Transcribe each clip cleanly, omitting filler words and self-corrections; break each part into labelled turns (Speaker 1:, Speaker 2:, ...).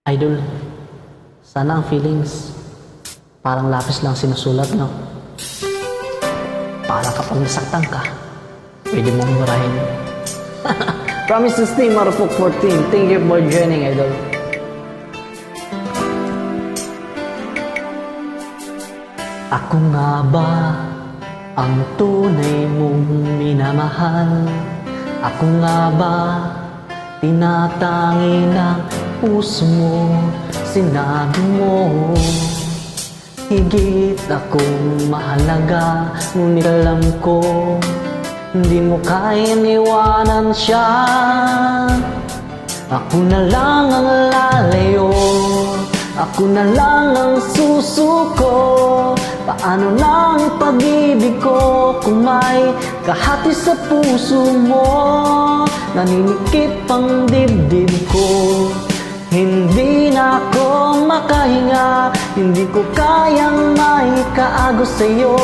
Speaker 1: Idol, sana ang feelings parang lapis lang sinusulat, no? Para kapag nasaktan ka, pwede mong murahin. Promise to stay, Marupok 14. Thank you for joining, Idol. Ako nga ba ang tunay mong minamahal? Ako nga ba tinatangi ng puso mo? Sinabi mo higit akong mahalaga, ngunit alam ko hindi mo kayang iwanan siya. Ako na lang ang lalayo, ako na lang ang susuko. Paano lang pag-ibig ko kung may kahati sa puso mo? Naninikip ang dibdib ko, hindi na ako makahinga, hindi ko kayang maikaagos sa'yo.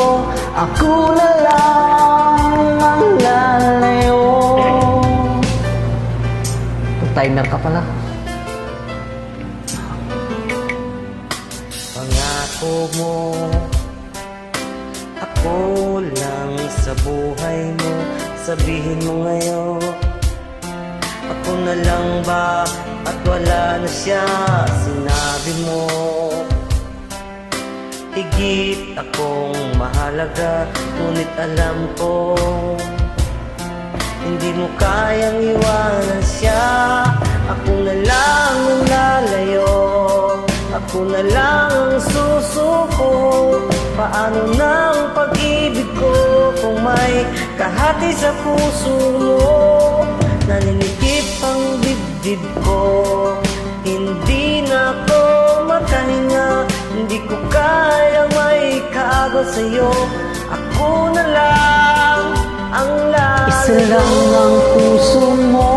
Speaker 1: Ako na lang ang lalayo. Timer ka pala.
Speaker 2: Pangako mo, ako lang sa buhay mo. Sabihin mo ngayon, ako na lang ba at wala na siya? Sinabi mo higit akong mahalaga, ngunit alam ko hindi mo kayang iwanan siya. Ako na lang ang lalayo, ako na lang ang susuko. Paano na ang pag-ibig ko kung may kahati sa puso mo? Naninikip ang dibdib ko, hindi na ako makahinga, hindi ko kayang maikaagaw sa'yo. Ako na lang ang lalayo.
Speaker 1: Isa lang ang puso mo,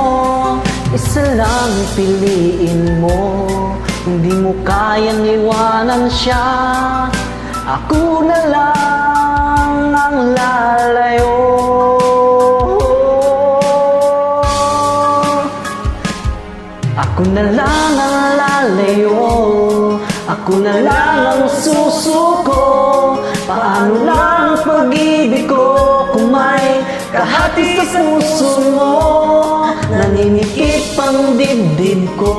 Speaker 1: isa lang piliin mo. Hindi mo kayang iwanan siya, ako na lang ang lalayo. Ako na lang ang lalayo, ako na lang ang susuko. Paano lang pag-ibig ko kung may kahati sa puso mo? Naninikip ang dibdib ko,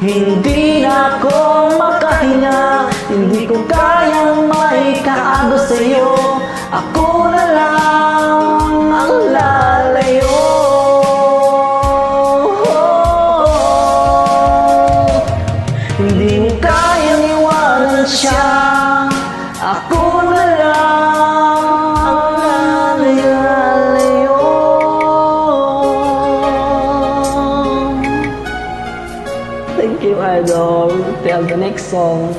Speaker 1: hindi na ako makahinga, hindi ko kayang maikaagos sa'yo. Ako na lang ang lalayo. Hindi mo kayang iwanan siya, ako na lang ang lalayo. Thank you, Idol. Till the next song.